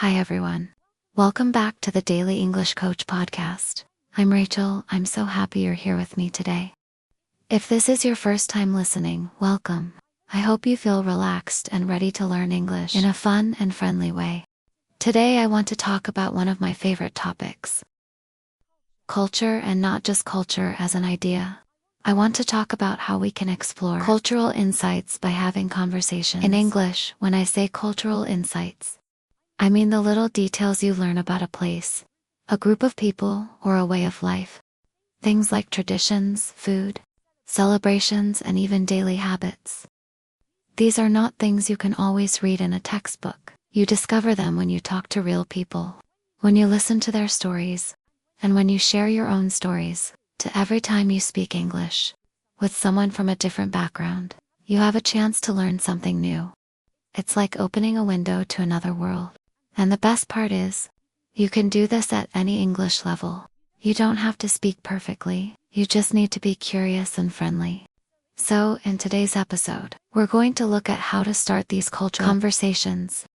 Hi everyone. Welcome back to the Daily English Coach podcast. I'm Rachel. I'm so happy you're here with me today. If this is your first time listening, welcome. I hope you feel relaxed and ready to learn English in a fun and friendly way. Today I want to talk about one of my favorite topics. Culture, and not just culture as an idea. I want to talk about how we can explore cultural insights by having conversations. In English, when I say cultural insights, I mean the little details you learn about a place, a group of people, or a way of life. Things like traditions, food, celebrations, and even daily habits. These are not things you can always read in a textbook. You discover them when you talk to real people, when you listen to their stories, and when you share your own stories. To every time you speak English with someone from a different background, you have a chance to learn something new. It's like opening a window to another world. And the best part is, you can do this at any English level. You don't have to speak perfectly, you just need to be curious and friendly. So, in today's episode, we're going to look at how to start these cultural conversations.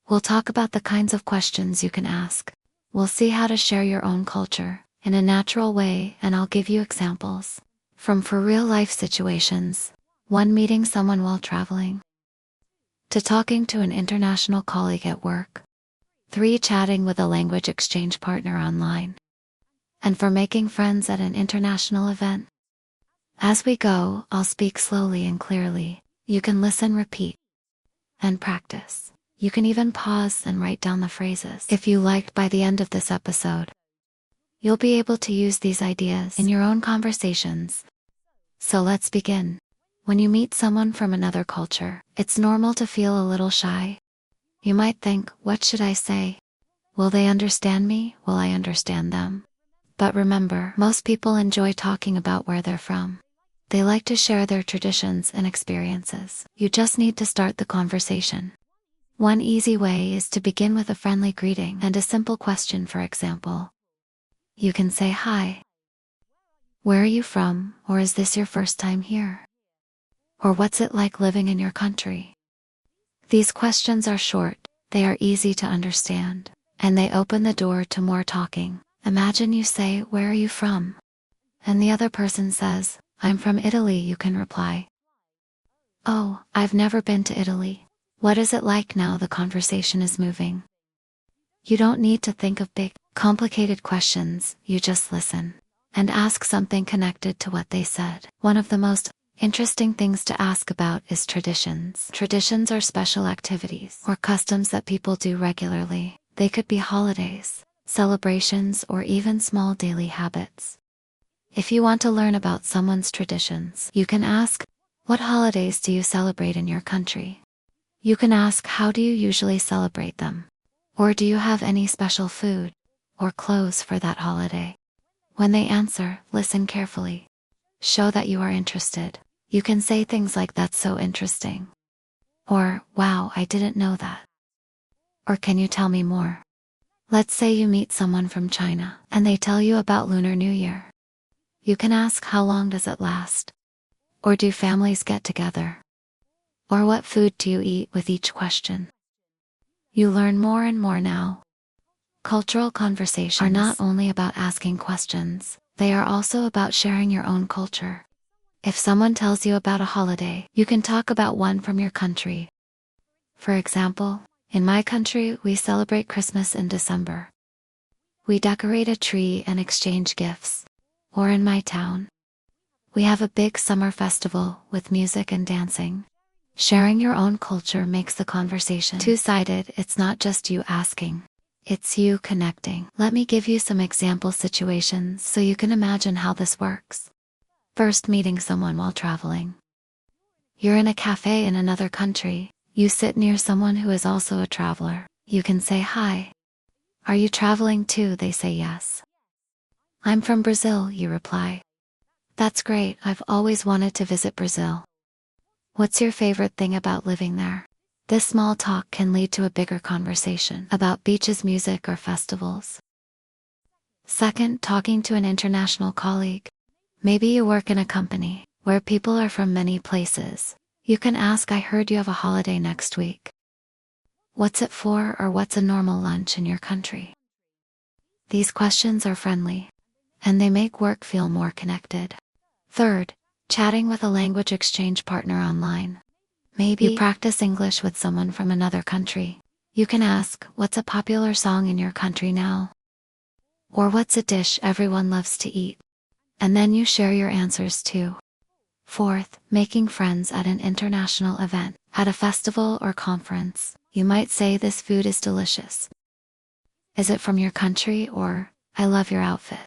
We'll talk about the kinds of questions you can ask. We'll see how to share your own culture in a natural way, and I'll give you examples from for real life situations, one meeting someone while traveling, to talking to an international colleague at work, 3 chatting with a language exchange partner online, and for making friends at an international event. As we go, I'll speak slowly and clearly. You can listen, repeat, and practice. You can even pause and write down the phrases. If you liked by the end of this episode, you'll be able to use these ideas in your own conversations. So let's begin. When you meet someone from another culture, it's normal to feel a little shy. You might think, what should I say? Will they understand me? Will I understand them? But remember, most people enjoy talking about where they're from. They like to share their traditions and experiences. You just need to start the conversation. One easy way is to begin with a friendly greeting and a simple question. For example, you can say, "Hi. Where are you from?" Or, "Is this your first time here?" Or, "What's it like living in your country?" These questions are short, they are easy to understand, and they open the door to more talking. Imagine you say, "Where are you from?" and the other person says, "I'm from Italy." You can reply, "Oh, I've never been to Italy. What is it like now?" The conversation is moving. You don't need to think of big, complicated questions, you just listen and ask something connected to what they said. One of the most interesting things to ask about is traditions. Traditions are special activities or customs that people do regularly. They could be holidays, celebrations, or even small daily habits. If you want to learn about someone's traditions, you can ask, "What holidays do you celebrate in your country?" You can ask, "How do you usually celebrate them?" Or, "Do you have any special food or clothes for that holiday?" When they answer, listen carefully. Show that you are interested. You can say things like, "That's so interesting." Or, "Wow, I didn't know that." Or, "Can you tell me more?" Let's say you meet someone from China, and they tell you about Lunar New Year. You can ask, "How long does it last?" Or, "Do families get together?" Or, "What food do you eat?" With each question, you learn more and more now. Cultural conversations are not only about asking questions, they are also about sharing your own culture. If someone tells you about a holiday, you can talk about one from your country. For example, in my country, we celebrate Christmas in December. We decorate a tree and exchange gifts. Or in my town, we have a big summer festival with music and dancing. Sharing your own culture makes the conversation two-sided. It's not just you asking, it's you connecting. Let me give you some example situations so you can imagine how this works. First, meeting someone while traveling. You're in a cafe in another country. You sit near someone who is also a traveler. You can say, "Hi. Are you traveling too?" They say yes. "I'm from Brazil," you reply. "That's great, I've always wanted to visit Brazil. What's your favorite thing about living there?" This small talk can lead to a bigger conversation about beaches, music, or festivals. Second, talking to an international colleague. Maybe you work in a company where people are from many places. You can ask, "I heard you have a holiday next week. What's it for, or what's a normal lunch in your country? These questions are friendly, and they make work feel more connected. Third, chatting with a language exchange partner online. Maybe you practice English with someone from another country. You can ask, what's a popular song in your country now? Or what's a dish everyone loves to eat? And then you share your answers too. Fourth, making friends at an international event. At a festival or conference, you might say, this food is delicious. Is it from your country? Or, I love your outfit.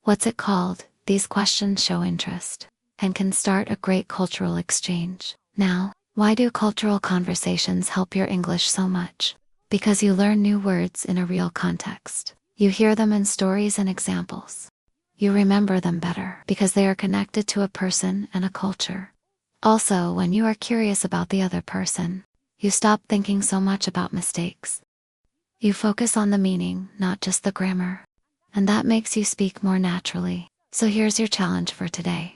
What's it called? These questions show interest and can start a great cultural exchange. Now, why do cultural conversations help your English so much? Because you learn new words in a real context. You hear them in stories and examples. You remember them better because they are connected to a person and a culture. Also, when you are curious about the other person, you stop thinking so much about mistakes. You focus on the meaning, not just the grammar. And that makes you speak more naturally. So here's your challenge for today.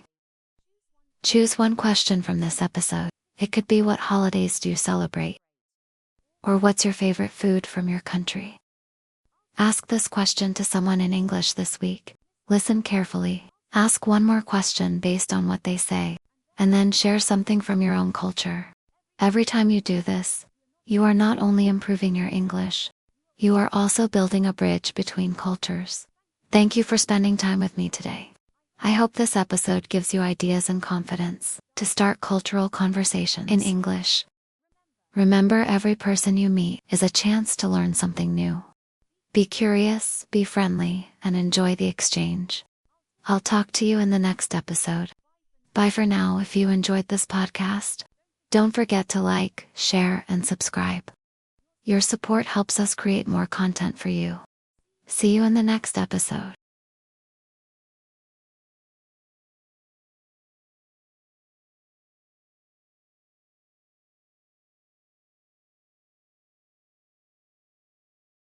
Choose one question from this episode. It could be, what holidays do you celebrate? Or what's your favorite food from your country? Ask this question to someone in English this week. Listen carefully. Ask one more question based on what they say, and then share something from your own culture. Every time you do this, you are not only improving your English, you are also building a bridge between cultures. Thank you for spending time with me today. I hope this episode gives you ideas and confidence to start cultural conversations in English. Remember, every person you meet is a chance to learn something new. Be curious, be friendly, and enjoy the exchange. I'll talk to you in the next episode. Bye for now. If you enjoyed this podcast, don't forget to like, share, and subscribe. Your support helps us create more content for you. See you in the next episode.